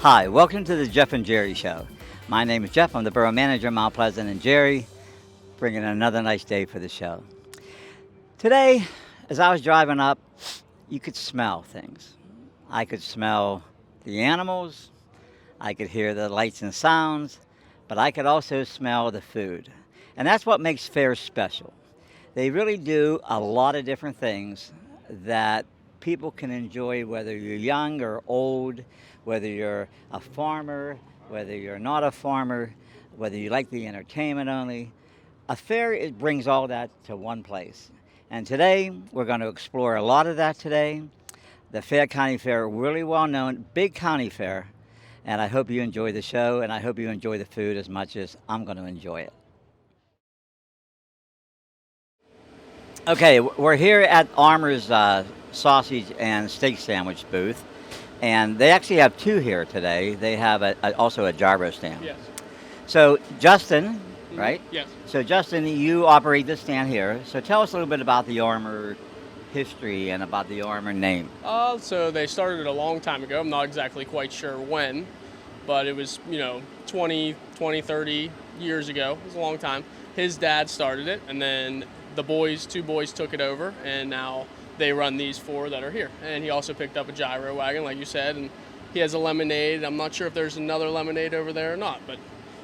Hi, welcome to the Jeff and Jerry Show. My name is Jeff. I'm the Borough Manager of Mount Pleasant, and Jerry bringing another nice day for the show. Today, as I was driving up, you could smell things. I could smell the animals, I could hear the lights and sounds, but I could also smell the food. And that's what makes fairs special. They really do a lot of different things that people can enjoy, whether you're young or old, whether you're a farmer, whether you're not a farmer, whether you like the entertainment only. A fair, it brings all that to one place. And today, we're going to explore a lot of that today. The Fayette County Fair, really well known, big county fair. And I hope you enjoy the show, and I hope you enjoy the food as much as I'm going to enjoy it. Okay, we're here at Armour's sausage and steak sandwich booth. And they actually have two here today. They have also a gyro stand. Yes. So, Justin, right? Yes. So, Justin, you operate this stand here. So, tell us a little bit about the Armour history and about the Armour name. So they started a long time ago. I'm not exactly quite sure when, but it was, 20, 30 years ago. It was a long time. His dad started it, and then two boys took it over, and now they run these four that are here. And he also picked up a gyro wagon, like you said, and he has a lemonade. I'm not sure if there's another lemonade over there or not, but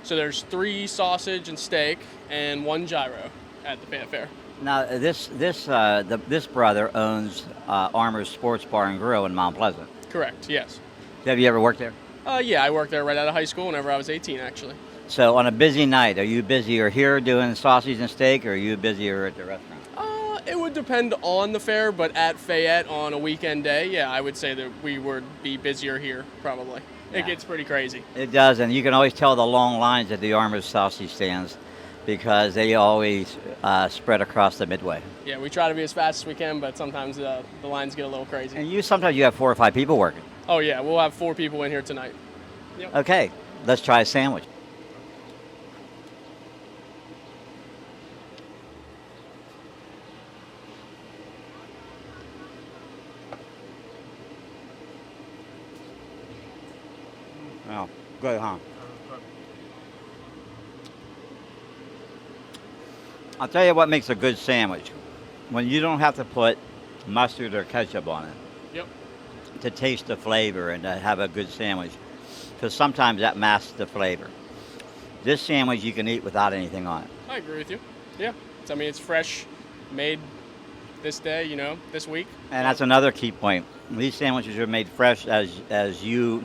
so there's 3 sausage and steak and 1 gyro at the Fayette Fair. Now, this brother owns Armour's Sports Bar and Grill in Mount Pleasant. Correct, yes. Have you ever worked there? Yeah, I worked there right out of high school whenever I was 18, actually. So, on a busy night, are you busier here doing sausage and steak, or are you busier at the restaurant? It would depend on the fair, but at Fayette on a weekend day, yeah, I would say that we would be busier here, probably. Yeah. It gets pretty crazy. It does, and you can always tell the long lines at the Armour's sausage stands because they always spread across the midway. Yeah, we try to be as fast as we can, but sometimes the lines get a little crazy. And sometimes you have 4 or 5 people working. Oh, yeah, we'll have 4 people in here tonight. Yep. Okay, let's try a sandwich. Oh, good, huh? I'll tell you what makes a good sandwich. When you don't have to put mustard or ketchup on it. Yep. To taste the flavor and to have a good sandwich. Because sometimes that masks the flavor. This sandwich you can eat without anything on it. I agree with you. Yeah. It's fresh, made this day, this week. And that's another key point. These sandwiches are made fresh as you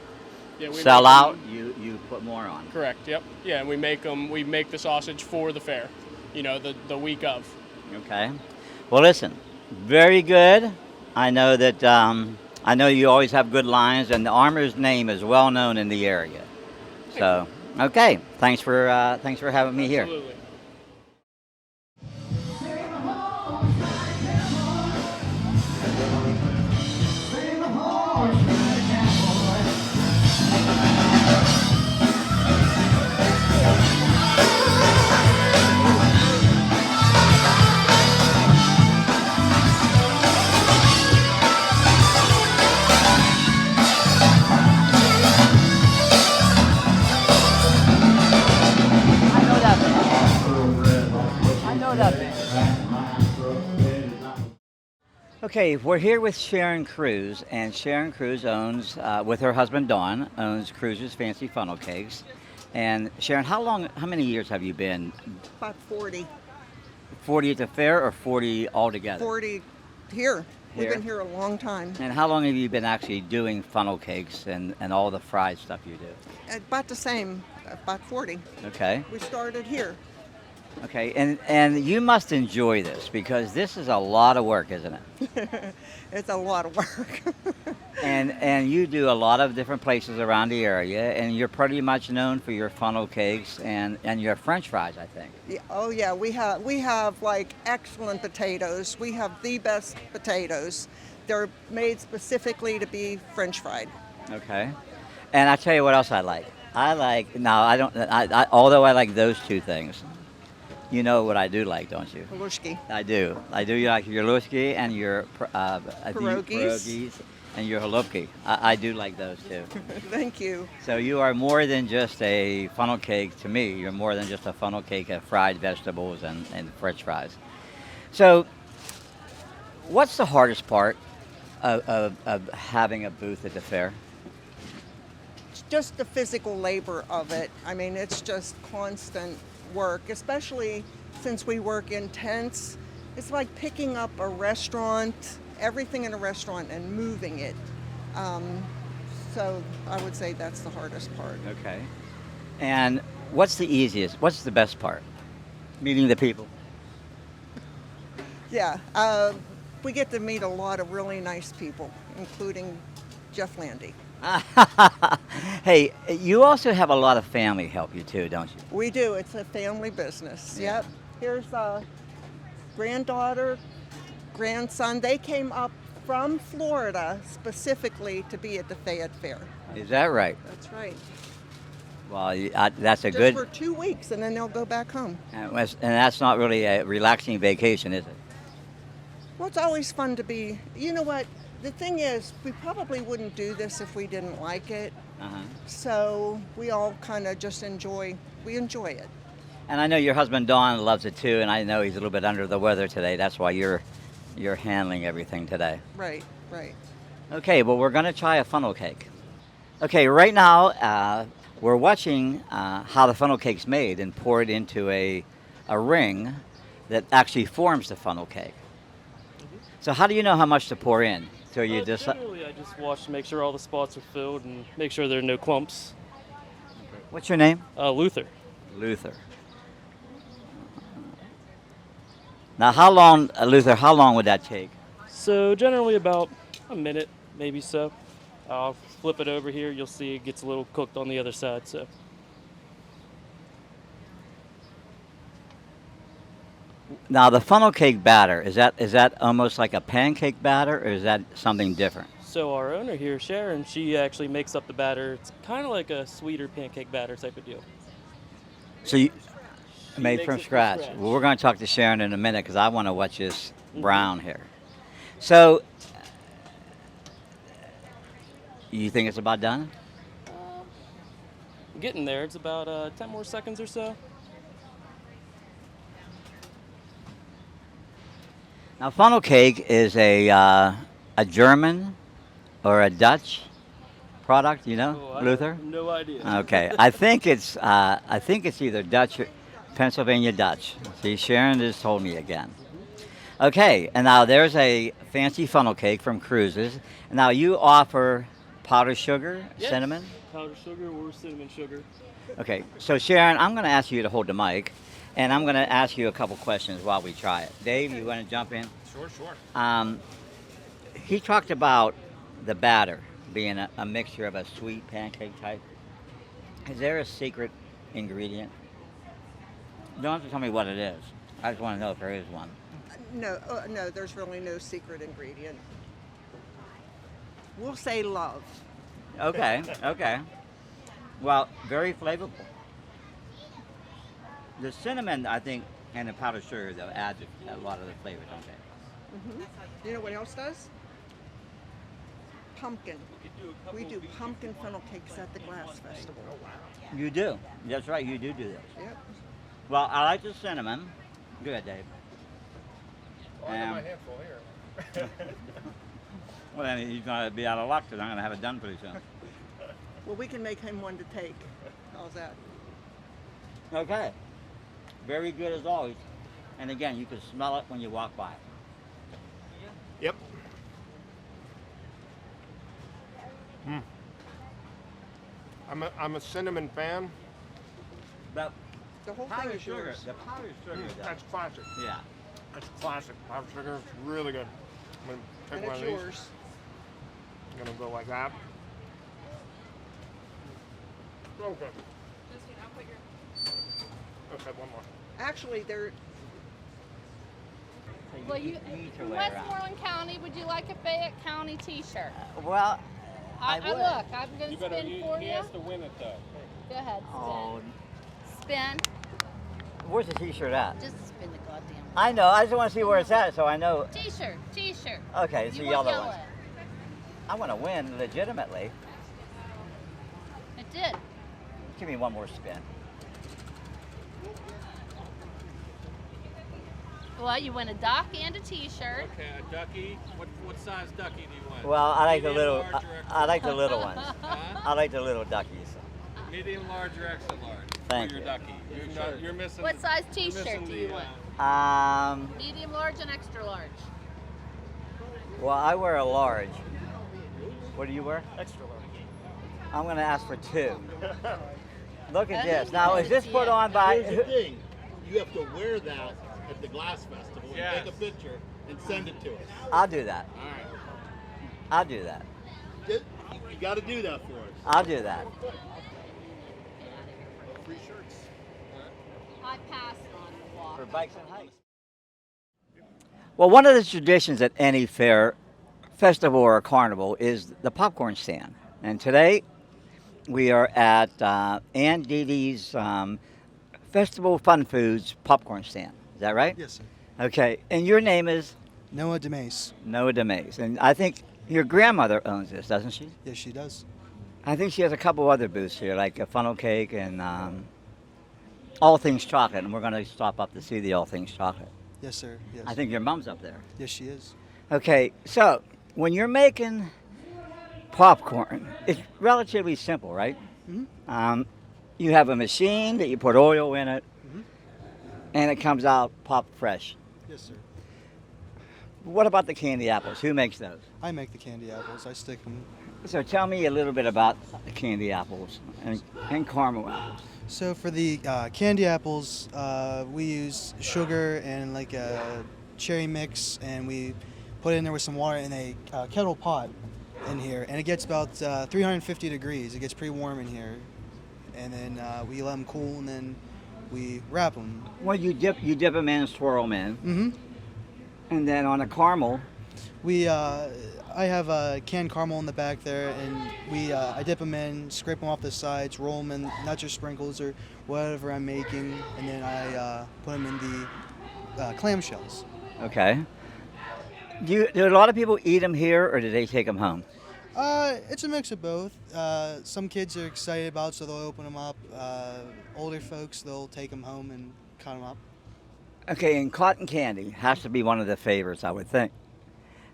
we sell out, you put more on. Correct, yep. Yeah, and we make the sausage for the fair, the week of. Okay. Well, listen, very good. I know that I know you always have good lines, and the Armour's name is well known in the area. So, okay, thanks for having me here. Absolutely. Okay, we're here with Sharon Cruz, and Sharon Cruz owns, with her husband Don, owns Cruz's Fancy Funnel Cakes. And Sharon, how many years have you been? About 40. 40 at the fair or 40 altogether? 40 here. We've Here? been here a long time. And how long have you been actually doing funnel cakes and all the fried stuff you do? About the same, about 40. Okay. We started here. Okay, and you must enjoy this because this is a lot of work, isn't it? It's a lot of work. And you do a lot of different places around the area, and you're pretty much known for your funnel cakes and your French fries, I think. Yeah, oh yeah, we have like excellent potatoes. We have the best potatoes. They're made specifically to be French fried. Okay. And I tell you what else I like. Although I like those two things, you know what I do like, don't you? Halushki. I do. I do like your lushki and your pierogies. and your halupki. I do like those too. Thank you. So you are more than just a funnel cake to me. You're more than just a funnel cake of fried vegetables and French fries. So, what's the hardest part of having a booth at the fair? It's just the physical labor of it. I mean, it's just constant work, especially since we work in tents. It's like picking up a restaurant, everything in a restaurant, and moving it. So I would say that's the hardest part. Okay. And what's the easiest? What's the best part? Meeting the people. Yeah, we get to meet a lot of really nice people, including Jeff Landy. Hey, you also have a lot of family help you too, don't you? We do. It's a family business. Yeah. Yep. Here's a granddaughter, grandson. They came up from Florida specifically to be at the Fayette Fair. Is that right? That's right. Well, that's a Just good. for 2 weeks, and then they'll go back home. And that's not really a relaxing vacation, is it? Well, it's always fun to be. You know what? The thing is, we probably wouldn't do this if we didn't like it. Uh-huh. So we all kind of just enjoy it. And I know your husband Don loves it too, and I know he's a little bit under the weather today. That's why you're handling everything today. Right, right. Okay, well, we're going to try a funnel cake. Okay, right now we're watching how the funnel cake's made and poured into a ring that actually forms the funnel cake. So how do you know how much to pour in? So you just Generally, I just watch to make sure all the spots are filled and make sure there are no clumps. What's your name? Luther. Luther. Now, how long, Luther? How long would that take? So generally about a minute, maybe so. I'll flip it over here. You'll see it gets a little cooked on the other side. So Now, the funnel cake batter is that almost like a pancake batter, or is that something different? So our owner here, Sharon, she actually makes up the batter. It's kind of like a sweeter pancake batter type of deal. So you She made makes from it scratch. Well, we're going to talk to Sharon in a minute because I want to watch this brown here. So, you think it's about done? Getting there. It's about 10 more seconds or so. Now, funnel cake is a German or a Dutch product. You know, Oh, I Luther. have no idea. Okay, I think it's either Dutch, or Pennsylvania Dutch. See, Sharon just told me again. Okay, and now there's a fancy funnel cake from Cruises. Now you offer powdered sugar, Yes. cinnamon. Powdered sugar or cinnamon sugar. Okay, so Sharon, I'm going to ask you to hold the mic, and I'm going to ask you a couple questions while we try it. Dave, you want to jump in? Sure. He talked about the batter being a mixture of a sweet pancake type. Is there a secret ingredient? You don't have to tell me what it is. I just want to know if there is one. No, no, there's really no secret ingredient. We'll say love. Okay, okay. Well, very flavorful. The cinnamon, I think, and the powdered sugar, though, adds a lot of the flavor, don't they? You know what else does? Pumpkin. We do pumpkin funnel cakes at the Glass Festival. You do. That's right, you do this. Yep. Well, I like the cinnamon. Go ahead, Dave. Well, I got my handful here. Well, then he's going to be out of luck because I'm going to have it done pretty soon. Well, we can make him one to take. How's that? Okay. Very good as always. And again, you can smell it when you walk by. Yep. I'm a cinnamon fan. But The whole thing powdered is sugar, yours. the powdered sugar, though. That's classic. Yeah. That's classic. Powdered sugar is really good. I'm gonna take And one it's of these. yours. I'm gonna go like that. Okay. Okay, one more. Actually, they're Well, you need to in wear out. Westmoreland County, would you like a Fayette County T-shirt? Well, I I would. look. I'm going to spin for you. to win it though. Go ahead, spin. Oh, Spin. where's the T-shirt at? Just spin the goddamn. I know. I just want to see where it's at, so I know. T-shirt. T-shirt. Okay, it's You the want yellow one. I want to win legitimately. It did. Give me one more spin. Well, you win a dock and a T-shirt. Okay, a ducky. What size ducky do you want? Well, I like the Medium, little. large, or extra I like the large? little ones. Huh? I like the little duckies. Medium, large, or extra large? Thank for your you. ducky. You're missing. What size you're T-shirt missing do you the, want? Medium, large, and extra large. Well, I wear a large. What do you wear? Extra large. I'm going to ask for 2. Look at I this. think Now, you is this see put it. on by? Here's the thing. You have to wear that at the Glass Festival and Yes. take a picture and send it to us. I'll do that. All right. I'll do that. You got to do that for us. I'll do that. Free shirts. I passed on the walk. For bikes and hikes. Well, one of the traditions at any fair, festival, or carnival is the popcorn stand. And today we are at Ann Dee's Festival Fun Foods popcorn stand. Is that right? Yes, sir. Okay. And your name is Noah DeMace. Noah DeMace. And I think your grandmother owns this, doesn't she? Yes, she does. I think she has a couple other booths here, like a funnel cake and all things chocolate. And we're going to stop up to see the all things chocolate. Yes, sir. Yes. I think your mom's up there. Yes, she is. Okay, so when you're making popcorn, it's relatively simple, right? Mm-hmm. You have a machine that you put oil in it, Mhm. and it comes out pop fresh. Yes, sir. What about the candy apples? Who makes those? I make the candy apples. I stick them. So tell me a little bit about the candy apples and caramel apples. So for the candy apples, we use sugar and like a cherry mix, and we put it in there with some water in a kettle pot in here, and it gets about 350 degrees. It gets pretty warm in here, and then we let them cool, and then we wrap them. Well, you dip them in and swirl them in, Mm-hmm. and then on a caramel, We, I have canned caramel in the back there, and I dip them in, scrape them off the sides, roll them in nuts or sprinkles or whatever I'm making, and then I put them in the clamshells. okay. Do a lot of people eat them here, or do they take them home? It's a mix of both. Some kids are excited about it, so they'll open them up. Older folks, they'll take them home and cut them up. Okay, and cotton candy has to be one of the favorites, I would think.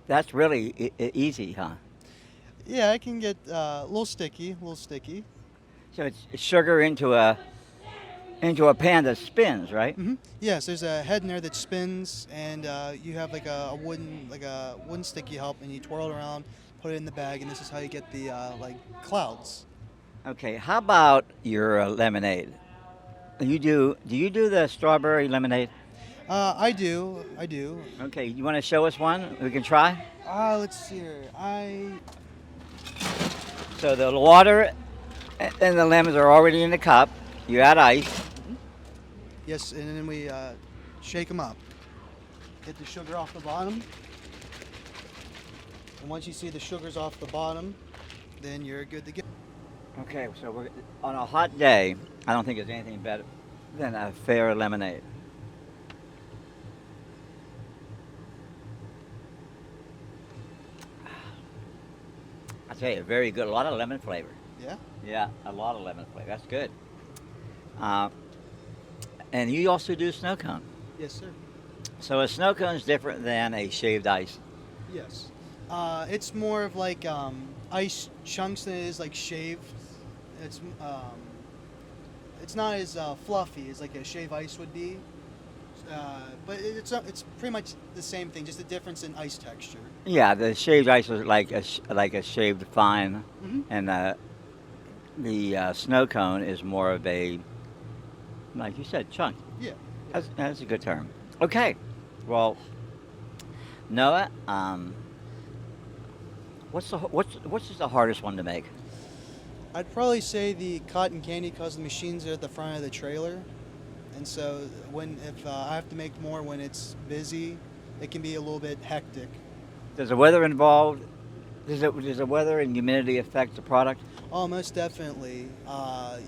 That's really easy, huh? Yeah, it can get a little sticky, So it's sugar into a pan that spins, right? Mm-hmm. Yes, there's a head in there that spins, and you have like a wooden stick you help, and you twirl it around, put it in the bag, and this is how you get the like clouds. Okay, how about your lemonade? Do you do the strawberry lemonade? I do. Okay, you want to show us one we can try? Let's see here. So the water and the lemons are already in the cup. You add ice. Yes, and then we shake them up. Get the sugar off the bottom. And once you see the sugars off the bottom, then you're good to go. Okay, so we're on a hot day. I don't think there's anything better than a fair lemonade. I tell you, very good. A lot of lemon flavor. Yeah? Yeah, a lot of lemon flavor. That's good. And you also do snow cone. Yes, sir. So a snow cone is different than a shaved ice. Yes. It's more of like ice chunks than it is like shaved. It's not as fluffy as like a shaved ice would be. But it's pretty much the same thing, just a difference in ice texture. Yeah, the shaved ice is like a shaved fine, Mhm. and the snow cone is more of a, like you said, chunk. Yeah. That's a good term. Okay, well, Noah, what's just the hardest one to make? I'd probably say the cotton candy because the machines are at the front of the trailer, and so if I have to make more when it's busy, it can be a little bit hectic. Does the weather involved? Does the weather and humidity affect the product? Oh, most definitely.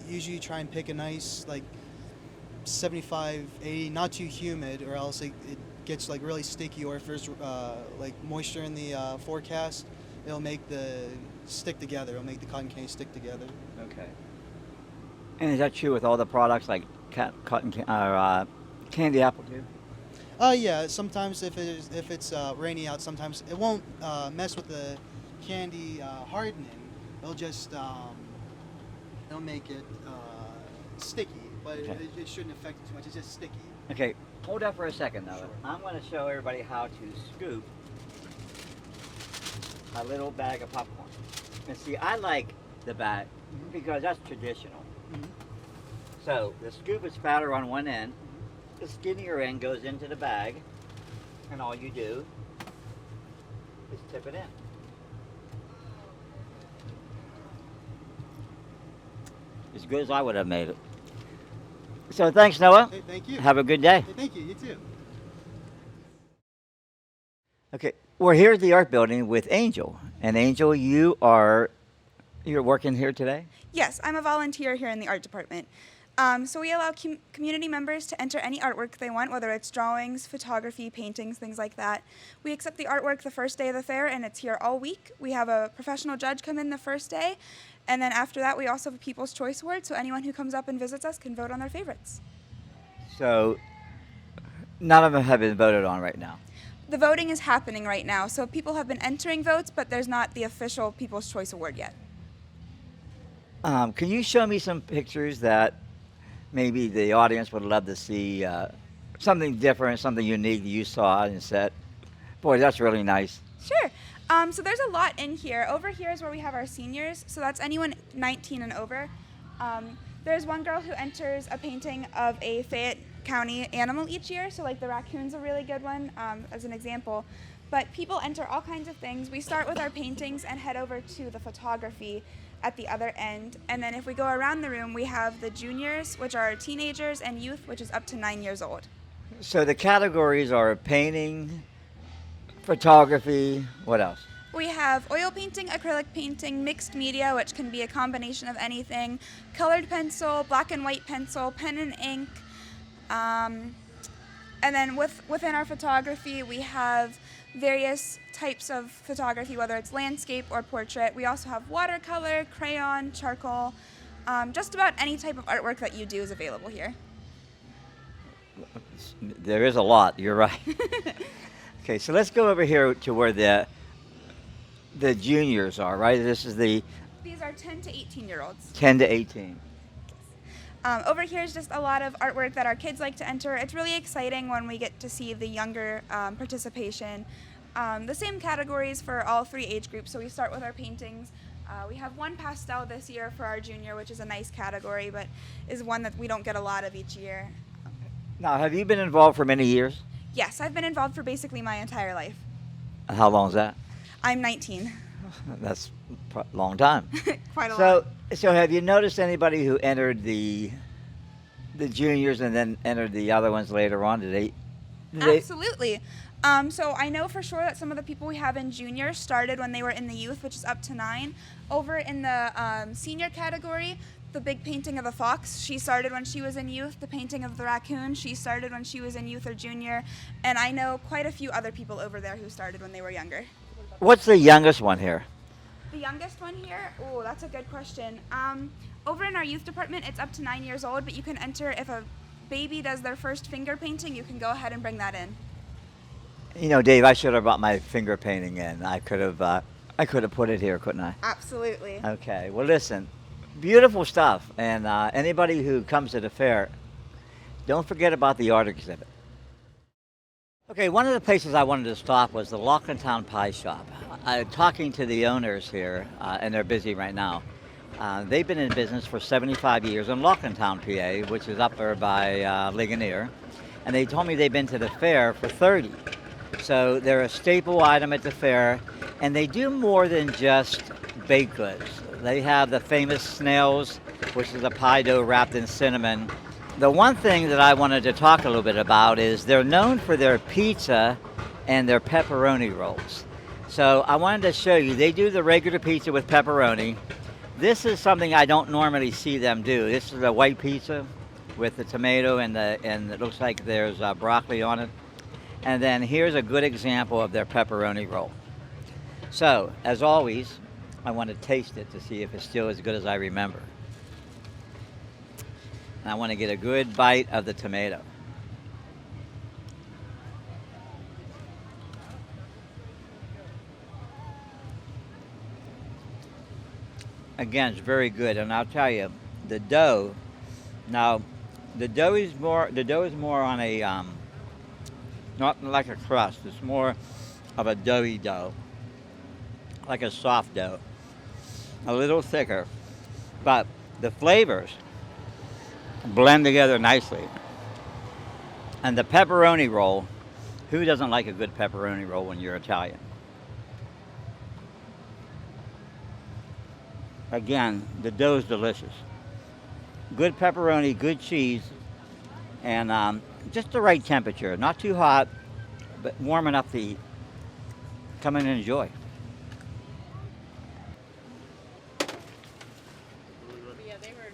Usually try and pick a nice like 75, 80, not too humid, or else it gets like really sticky. Or if there's like moisture in the forecast, it'll make the stick together. It'll make the cotton candy stick together. Okay. And is that true with all the products like candy apple too? Yeah. Sometimes if it's rainy out, sometimes it won't mess with the candy hardening. It'll just it'll make it sticky, but Okay. it shouldn't affect it too much. It's just sticky. Okay, hold up for a second though. Sure. I'm going to show everybody how to scoop a little bag of popcorn. And see, I like the bag because that's traditional. Mhm. So the scoop is fatter on one end. The skinnier end goes into the bag, and all you do is tip it in. As good as I would have made it. So thanks, Noah. Hey, thank you. Have a good day. Hey, thank you. You too. Okay, we're here at the art building with Angel. And Angel, you're working here today? Yes, I'm a volunteer here in the art department. So we allow community members to enter any artwork they want, whether it's drawings, photography, paintings, things like that. We accept the artwork the first day of the fair, and it's here all week. We have a professional judge come in the first day, and then after that we also have a People's Choice Award, so anyone who comes up and visits us can vote on their favorites. So none of them have been voted on right now. The voting is happening right now, so people have been entering votes, but there's not the official People's Choice Award yet. Can you show me some pictures that maybe the audience would love to see, something different, something unique that you saw and said, boy, that's really nice? Sure. So there's a lot in here. Over here is where we have our seniors, so that's anyone 19 and over. There's one girl who enters a painting of a Fayette County animal each year, so like the raccoon's a really good one, as an example. But people enter all kinds of things. We start with our paintings and head over to the photography at the other end. And then if we go around the room, we have the juniors, which are teenagers, and youth, which is up to 9 years old. So the categories are painting, photography, what else? We have oil painting, acrylic painting, mixed media, which can be a combination of anything, colored pencil, black and white pencil, pen and ink. And then within our photography, we have various types of photography, whether it's landscape or portrait. We also have watercolor, crayon, charcoal. Just about any type of artwork that you do is available here. There is a lot, you're right. Okay, so let's go over here to where the juniors are, right? This is the These are 10 to 18-year-olds. 10 to 18. Over here is just a lot of artwork that our kids like to enter. It's really exciting when we get to see the younger participation. The same categories for all three age groups, so we start with our paintings. We have one pastel this year for our junior, which is a nice category, but is one that we don't get a lot of each year. Now, have you been involved for many years? Yes, I've been involved for basically my entire life. How long is that? I'm 19. That's a long time. Quite a lot. So have you noticed anybody who entered the juniors and then entered the other ones later on? Did they? Absolutely. So I know for sure that some of the people we have in junior started when they were in the youth, which is up to 9. Over in the senior category, the big painting of the fox, she started when she was in youth. The painting of the raccoon, she started when she was in youth or junior. And I know quite a few other people over there who started when they were younger. What's the youngest one here? The youngest one here? Oh, that's a good question. Over in our youth department, it's up to 9 years old, but you can enter if a baby does their first finger painting, you can go ahead and bring that in. You know, Dave, I should have brought my finger painting in. I could have put it here, couldn't I? Absolutely. Okay. Well, listen, beautiful stuff. And anybody who comes to the fair, don't forget about the art exhibit. Okay, one of the places I wanted to stop was the Lochentown Pie Shop. Talking to the owners here, and they're busy right now. They've been in business for 75 years in Lochentown, PA, which is up there by Ligonier. And they told me they've been to the fair for 30. So they're a staple item at the fair, and they do more than just baked goods. They have the famous snails, which is a pie dough wrapped in cinnamon. The one thing that I wanted to talk a little bit about is they're known for their pizza and their pepperoni rolls. So I wanted to show you, they do the regular pizza with pepperoni. This is something I don't normally see them do. This is a white pizza with the tomato and it looks like there's broccoli on it. And then here's a good example of their pepperoni roll. So, as always, I want to taste it to see if it's still as good as I remember. And I want to get a good bite of the tomato. Again, it's very good, and I'll tell you, the dough. Now, the dough is more on a not like a crust. It's more of a doughy dough, like a soft dough, a little thicker, but the flavors blend together nicely. And the pepperoni roll, who doesn't like a good pepperoni roll when you're Italian? Again, the dough is delicious. Good pepperoni, good cheese, and just the right temperature. Not too hot, but warm enough to eat. Come in and enjoy. Yeah, they were.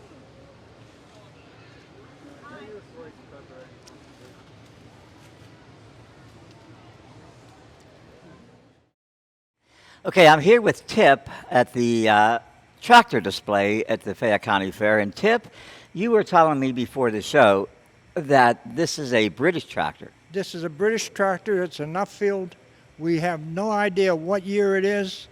Okay, I'm here with Tip at the tractor display at the Fayette County Fair. And Tip, you were telling me before the show that this is a British tractor. This is a British tractor. It's a Nuffield. We have no idea what year it is,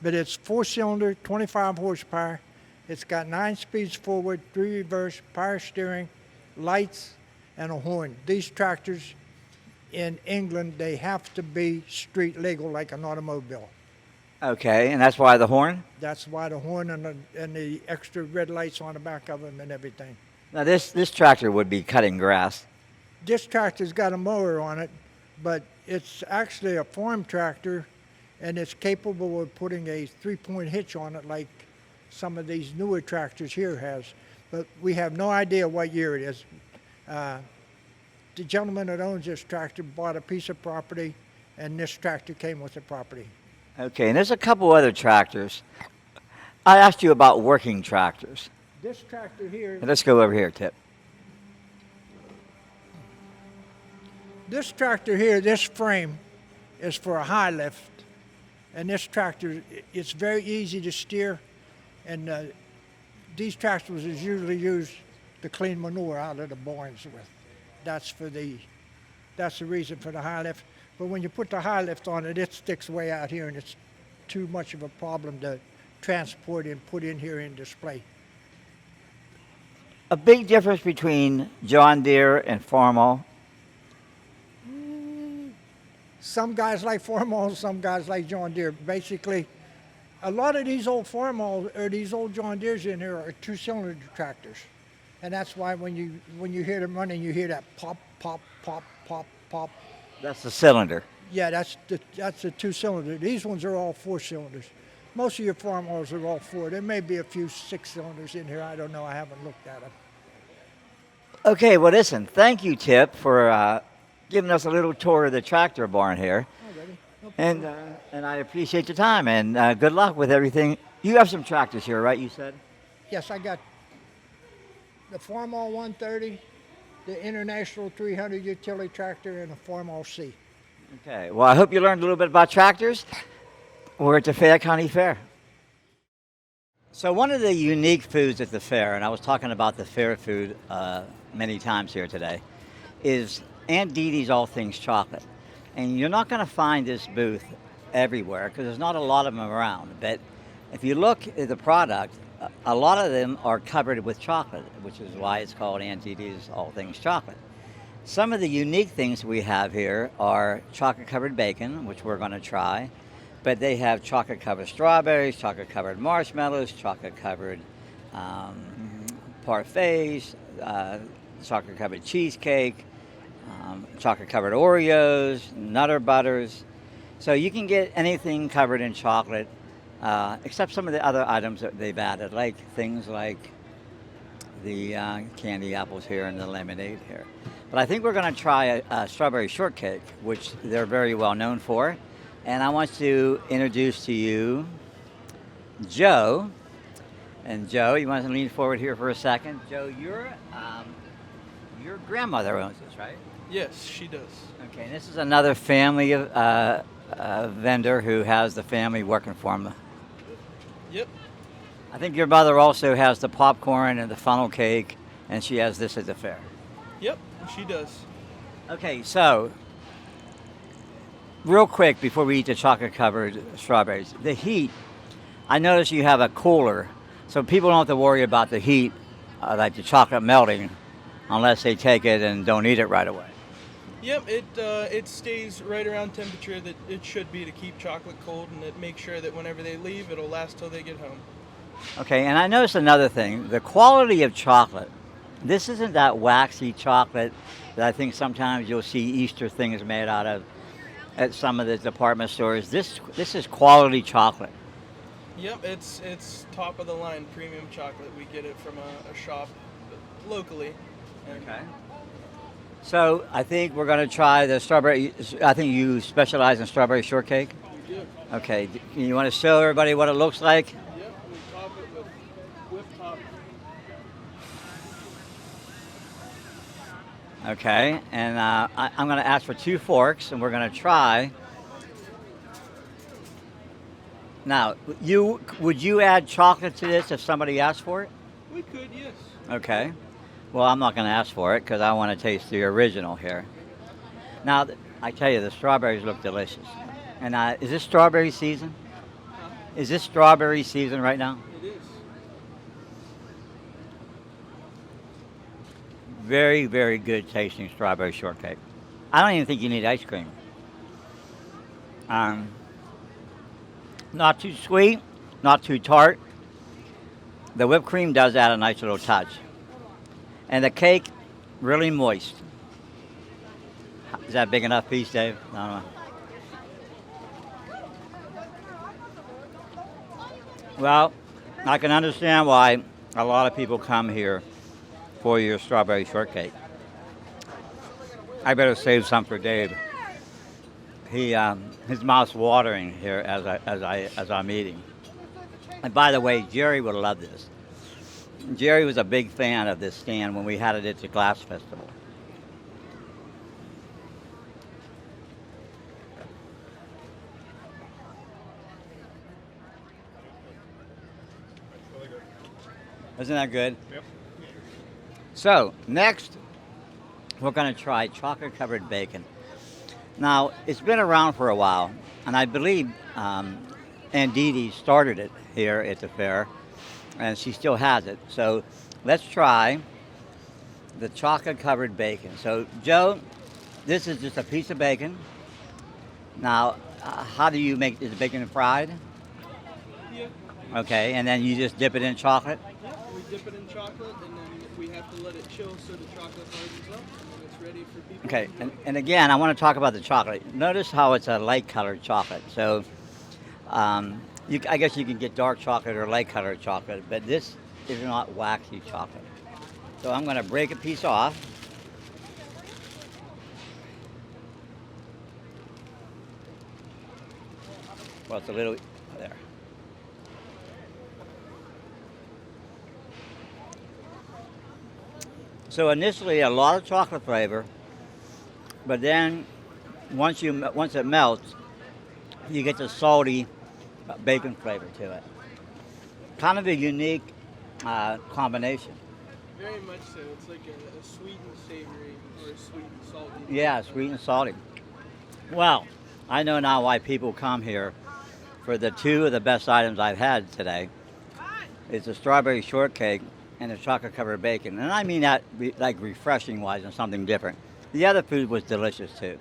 but it's 4-cylinder, 25 horsepower. It's got 9 speeds forward, 3 reverse, power steering, lights, and a horn. These tractors in England, they have to be street legal like an automobile. Okay, and that's why the horn? That's why the horn and the extra red lights on the back of them and everything. Now this tractor would be cutting grass. This tractor's got a mower on it, but it's actually a farm tractor, and it's capable of putting a 3-point hitch on it like some of these newer tractors here has. But we have no idea what year it is. The gentleman that owns this tractor bought a piece of property, and this tractor came with the property. Okay, and there's a couple other tractors. I asked you about working tractors. This tractor here, Let's go over here, Tip. this tractor here, this frame is for a high lift, and this tractor, it's very easy to steer, and these tractors is usually used to clean manure out of the barns with. That's the reason for the high lift. But when you put the high lift on it, it sticks way out here, and it's too much of a problem to transport and put in here in display. A big difference between John Deere and Farmall. Some guys like Farmall, some guys like John Deere. Basically, a lot of these old Farmall or these old John Deeres in here are 2-cylinder tractors, and that's why when you hear them running, you hear that pop, pop, pop, pop, pop. That's the cylinder. Yeah, that's the 2-cylinder. These ones are all 4 cylinders. Most of your Farmalls are all 4. There may be a few 6 cylinders in here. I don't know. I haven't looked at them. Okay, well listen, thank you, Tip, for giving us a little tour of the tractor barn here. Already. No And I appreciate your time, and good luck with everything. You have some tractors here, right, you said? Yes, I got the Farmall 130, the International 300 utility tractor, and a Farmall C. Okay, well, I hope you learned a little bit about tractors. We're at the Fayette County Fair. So one of the unique foods at the fair, and I was talking about the fair food many times here today, is Aunt Dee Dee's All Things Chocolate. And you're not going to find this booth everywhere because there's not a lot of them around. But if you look at the product, a lot of them are covered with chocolate, which is why it's called Aunt Dee Dee's All Things Chocolate. Some of the unique things we have here are chocolate-covered bacon, which we're going to try. But they have chocolate-covered strawberries, chocolate-covered marshmallows, chocolate-covered parfaits, chocolate-covered cheesecake, chocolate-covered Oreos, Nutter Butters. So you can get anything covered in chocolate, except some of the other items that they've added, like things like the candy apples here and the lemonade here. But I think we're going to try a strawberry shortcake, which they're very well known for. And I want to introduce to you Joe. And Joe, you want to lean forward here for a second? Joe, your grandmother owns this, right? Yes, she does. Okay, and this is another family of vendor who has the family working for him. Yep. I think your mother also has the popcorn and the funnel cake, and she has this at the fair. Yep, she does. Okay, so real quick before we eat the chocolate-covered strawberries, the heat. I notice you have a cooler, so people don't have to worry about the heat, like the chocolate melting, unless they take it and don't eat it right away. Yep, it stays right around temperature that it should be to keep chocolate cold, and it makes sure that whenever they leave, it'll last till they get home. Okay, and I noticed another thing, the quality of chocolate. This isn't that waxy chocolate that I think sometimes you'll see Easter things made out of at some of the department stores. This is quality chocolate. Yep, it's top of the line premium chocolate. We get it from a shop locally. Okay. So I think we're going to try the strawberry. I think you specialize in strawberry shortcake. We do. Okay. You want to show everybody what it looks like? Yep, we top it with whipped top. Okay. And I'm going to ask for 2 forks, and we're going to try. Now, would you add chocolate to this if somebody asked for it? We could, yes. Okay. Well, I'm not going to ask for it because I want to taste the original here. Now, I tell you, the strawberries look delicious. And is this strawberry season? Is this strawberry season right now? It is. Very, very good tasting strawberry shortcake. I don't even think you need ice cream. Not too sweet, not too tart. The whipped cream does add a nice little touch. And the cake, really moist. Is that a big enough piece, Dave? I don't know. Well, I can understand why a lot of people come here for your strawberry shortcake. I better save some for Dave. His mouth's watering here as I'm eating. And by the way, Jerry would love this. Jerry was a big fan of this stand when we had it at the Glass Festival. Isn't that good? Yep. So, next, we're going to try chocolate-covered bacon. Now, it's been around for a while, and I believe Aunt Dees started it here at the fair, and she still has it. So, let's try the chocolate-covered bacon. So, Joe, this is just a piece of bacon. Now, how do you make, is the bacon fried? Yeah. Okay, and then you just dip it in chocolate? Yeah, we dip it in chocolate, and then we have to let it chill so the chocolate hardens up, and then it's ready for people Okay, to enjoy. and again, I want to talk about the chocolate. Notice how it's a light-colored chocolate. So, I guess you can get dark chocolate or light-colored chocolate, but this is not waxy chocolate. So I'm going to break a piece off. Well, it's a little there. So initially, a lot of chocolate flavor, but then once it melts, you get the salty bacon flavor to it. Kind of a unique combination. Very much so. It's like a sweet and savory, or a sweet and salty. Yeah, sweet and salty. Well, I know now why people come here for the 2 of the best items I've had today. It's a strawberry shortcake and a chocolate-covered bacon. And I mean that like refreshing-wise and something different. The other food was delicious, too.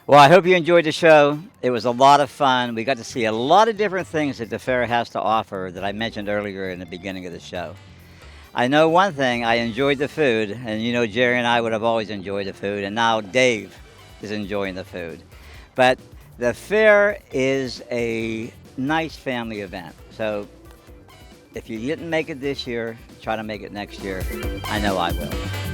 Well, I hope you enjoyed the show. It was a lot of fun. We got to see a lot of different things that the fair has to offer that I mentioned earlier in the beginning of the show. I know one thing, I enjoyed the food, and you know Jerry and I would have always enjoyed the food, and now Dave is enjoying the food. But the fair is a nice family event. So if you didn't make it this year, try to make it next year. I know I will.